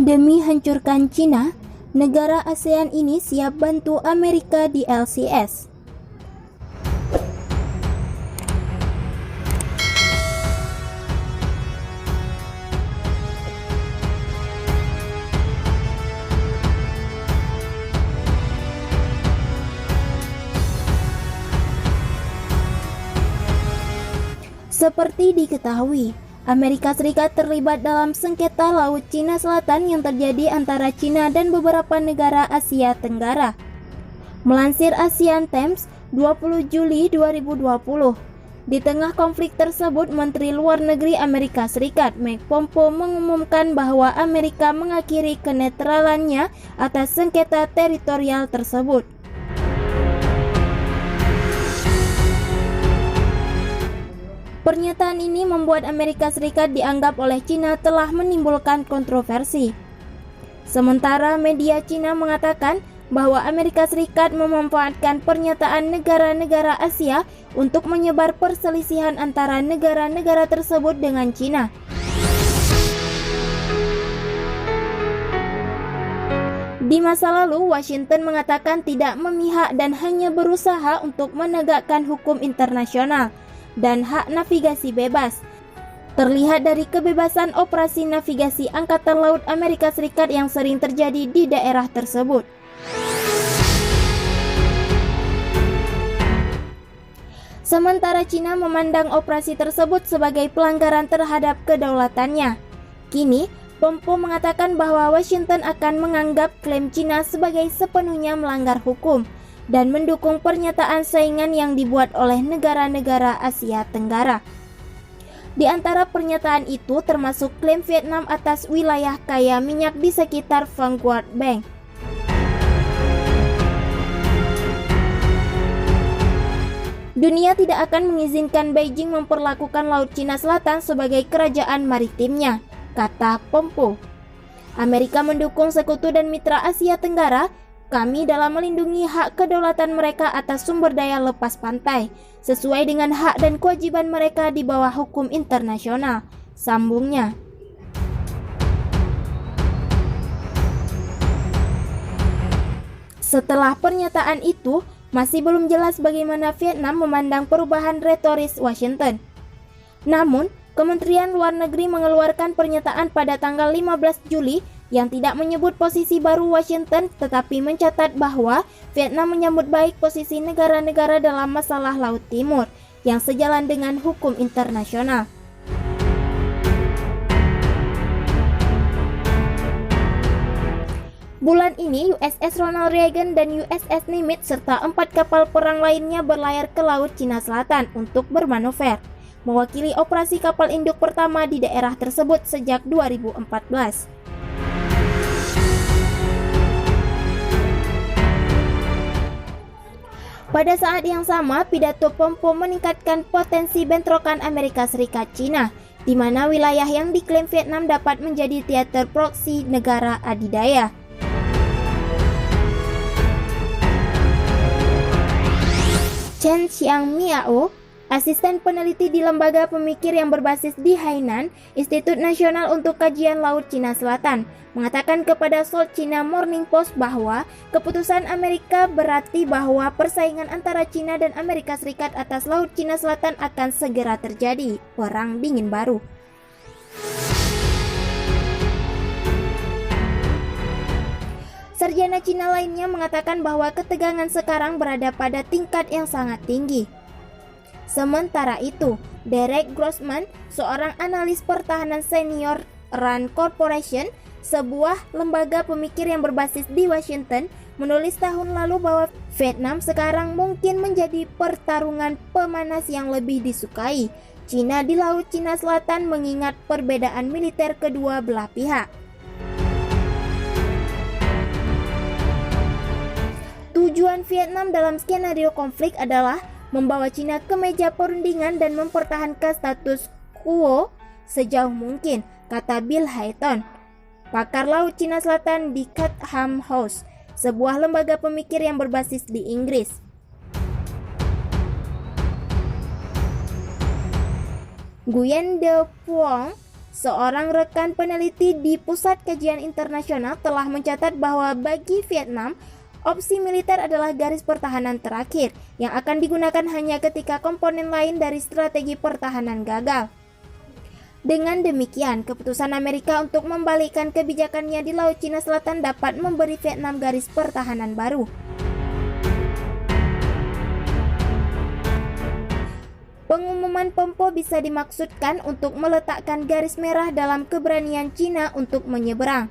Demi hancurkan Cina, negara ASEAN ini siap bantu Amerika di LCS. Seperti diketahui, Amerika Serikat terlibat dalam sengketa Laut Cina Selatan yang terjadi antara Cina dan beberapa negara Asia Tenggara. Melansir Asian Times 20 Juli 2020, di tengah konflik tersebut, Menteri Luar Negeri Amerika Serikat Mike Pompeo mengumumkan bahwa Amerika mengakhiri kenetralannya atas sengketa teritorial tersebut. Pernyataan ini membuat Amerika Serikat dianggap oleh Cina telah menimbulkan kontroversi. Sementara media Cina mengatakan bahwa Amerika Serikat memanfaatkan pernyataan negara-negara Asia untuk menyebar perselisihan antara negara-negara tersebut dengan Cina. Di masa lalu, Washington mengatakan tidak memihak dan hanya berusaha untuk menegakkan hukum internasional dan hak navigasi bebas. Terlihat dari kebebasan operasi navigasi Angkatan Laut Amerika Serikat yang sering terjadi di daerah tersebut. Sementara Cina memandang operasi tersebut sebagai pelanggaran terhadap kedaulatannya. Kini, Pompeo mengatakan bahwa Washington akan menganggap klaim Cina sebagai sepenuhnya melanggar hukum dan mendukung pernyataan saingan yang dibuat oleh negara-negara Asia Tenggara. Di antara pernyataan itu termasuk klaim Vietnam atas wilayah kaya minyak di sekitar Vanguard Bank. Dunia tidak akan mengizinkan Beijing memperlakukan Laut Cina Selatan sebagai kerajaan maritimnya, kata Pompeo. Amerika mendukung sekutu dan mitra Asia Tenggara kami dalam melindungi hak kedaulatan mereka atas sumber daya lepas pantai, sesuai dengan hak dan kewajiban mereka di bawah hukum internasional, sambungnya. Setelah pernyataan itu, masih belum jelas bagaimana Vietnam memandang perubahan retoris Washington. Namun, Kementerian Luar Negeri mengeluarkan pernyataan pada tanggal 15 Juli yang tidak menyebut posisi baru Washington, tetapi mencatat bahwa Vietnam menyambut baik posisi negara-negara dalam masalah Laut Timur yang sejalan dengan hukum internasional. Bulan ini, USS Ronald Reagan dan USS Nimitz serta 4 kapal perang lainnya berlayar ke Laut Cina Selatan untuk bermanuver, mewakili operasi kapal induk pertama di daerah tersebut sejak 2014. Pada saat yang sama, pidato Pompeo meningkatkan potensi bentrokan Amerika Serikat-Cina, di mana wilayah yang diklaim Vietnam dapat menjadi teater proksi negara adidaya. Chen Xiangmiao, asisten peneliti di lembaga pemikir yang berbasis di Hainan, Institut Nasional untuk Kajian Laut Cina Selatan, mengatakan kepada South China Morning Post bahwa keputusan Amerika berarti bahwa persaingan antara Cina dan Amerika Serikat atas Laut Cina Selatan akan segera terjadi, perang dingin baru. Sarjana Cina lainnya mengatakan bahwa ketegangan sekarang berada pada tingkat yang sangat tinggi. Sementara itu, Derek Grossman, seorang analis pertahanan senior RAND Corporation, sebuah lembaga pemikir yang berbasis di Washington, menulis tahun lalu bahwa Vietnam sekarang mungkin menjadi pertarungan pemanas yang lebih disukai Cina di Laut Cina Selatan mengingat perbedaan militer kedua belah pihak. Tujuan Vietnam dalam skenario konflik adalah membawa Cina ke meja perundingan dan mempertahankan status quo sejauh mungkin, kata Bill Hayton, pakar Laut Cina Selatan di Chatham House, sebuah lembaga pemikir yang berbasis di Inggris. Nguyen De Phuong, Seorang rekan peneliti di Pusat Kajian Internasional telah mencatat bahwa bagi Vietnam, opsi militer adalah garis pertahanan terakhir yang akan digunakan hanya ketika komponen lain dari strategi pertahanan gagal. Dengan demikian, keputusan Amerika untuk membalikkan kebijakannya di Laut Cina Selatan dapat memberi Vietnam garis pertahanan baru. Pengumuman Pompo bisa dimaksudkan untuk meletakkan garis merah dalam keberanian Cina untuk menyeberang.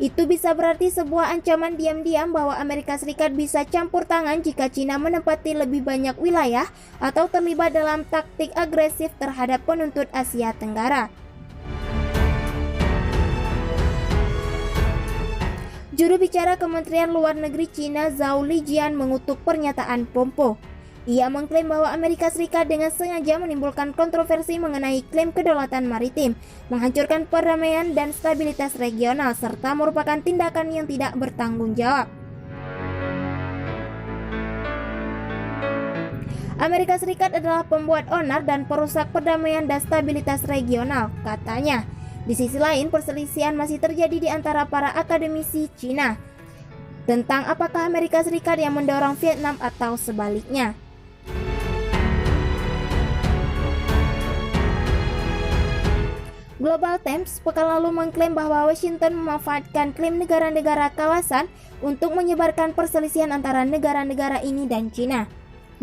Itu bisa berarti sebuah ancaman diam-diam bahwa Amerika Serikat bisa campur tangan jika Cina menempati lebih banyak wilayah atau terlibat dalam taktik agresif terhadap penuntut Asia Tenggara. Juru bicara Kementerian Luar Negeri Cina Zhao Lijian mengutuk pernyataan Pompo. Ia mengklaim bahwa Amerika Serikat dengan sengaja menimbulkan kontroversi mengenai klaim kedaulatan maritim, menghancurkan perdamaian dan stabilitas regional, serta merupakan tindakan yang tidak bertanggung jawab. Amerika Serikat adalah pembuat onar dan perusak perdamaian dan stabilitas regional, katanya. Di sisi lain, perselisihan masih terjadi di antara para akademisi Cina tentang apakah Amerika Serikat yang mendorong Vietnam atau sebaliknya. Global Times pekan lalu mengklaim bahwa Washington memanfaatkan klaim negara-negara kawasan untuk menyebarkan perselisihan antara negara-negara ini dan Cina.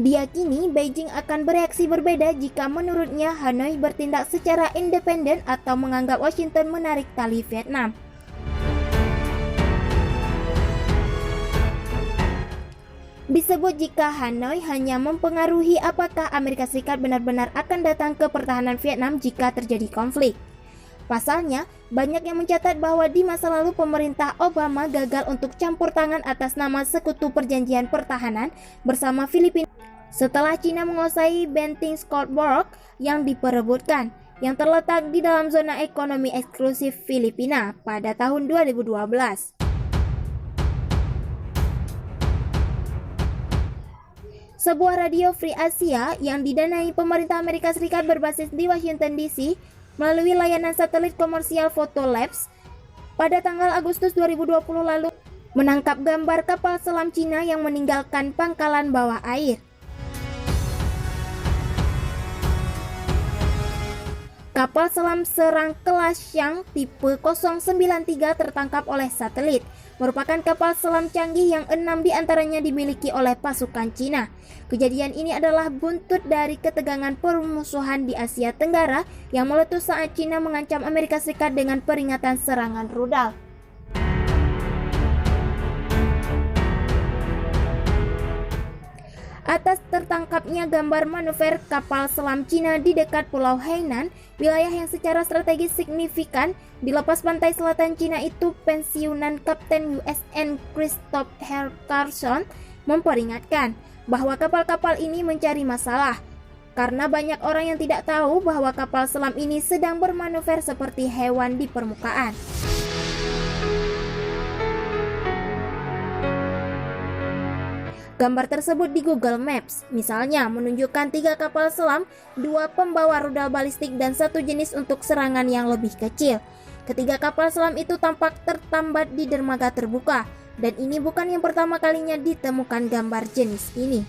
Diyakini Beijing akan bereaksi berbeda jika menurutnya Hanoi bertindak secara independen atau menganggap Washington menarik tali Vietnam. Disebut jika Hanoi hanya mempengaruhi apakah Amerika Serikat benar-benar akan datang ke pertahanan Vietnam jika terjadi konflik. Pasalnya, banyak yang mencatat bahwa di masa lalu pemerintah Obama gagal untuk campur tangan atas nama Sekutu Perjanjian Pertahanan bersama Filipina setelah Cina menguasai Banting Scarborough yang diperebutkan, yang terletak di dalam zona ekonomi eksklusif Filipina pada tahun 2012. Sebuah radio Free Asia yang didanai pemerintah Amerika Serikat berbasis di Washington DC melalui layanan satelit komersial Photolabs pada tanggal Agustus 2020 lalu menangkap gambar kapal selam Cina yang meninggalkan pangkalan bawah air. Kapal selam serang kelas Xiang tipe 093 tertangkap oleh satelit, merupakan kapal selam canggih yang 6 diantaranya dimiliki oleh pasukan Cina. Kejadian ini adalah buntut dari ketegangan permusuhan di Asia Tenggara yang meletus saat Cina mengancam Amerika Serikat dengan peringatan serangan rudal. Atas tertangkapnya gambar manuver kapal selam Cina di dekat Pulau Hainan, wilayah yang secara strategis signifikan di lepas pantai selatan Cina itu, pensiunan Kapten USN Christopher Carson memperingatkan bahwa kapal-kapal ini mencari masalah karena banyak orang yang tidak tahu bahwa kapal selam ini sedang bermanuver seperti hewan di permukaan. Gambar tersebut di Google Maps, misalnya, menunjukkan 3 kapal selam, 2 pembawa rudal balistik, dan 1 jenis untuk serangan yang lebih kecil. Ketiga kapal selam itu tampak tertambat di dermaga terbuka, dan ini bukan yang pertama kalinya ditemukan gambar jenis ini.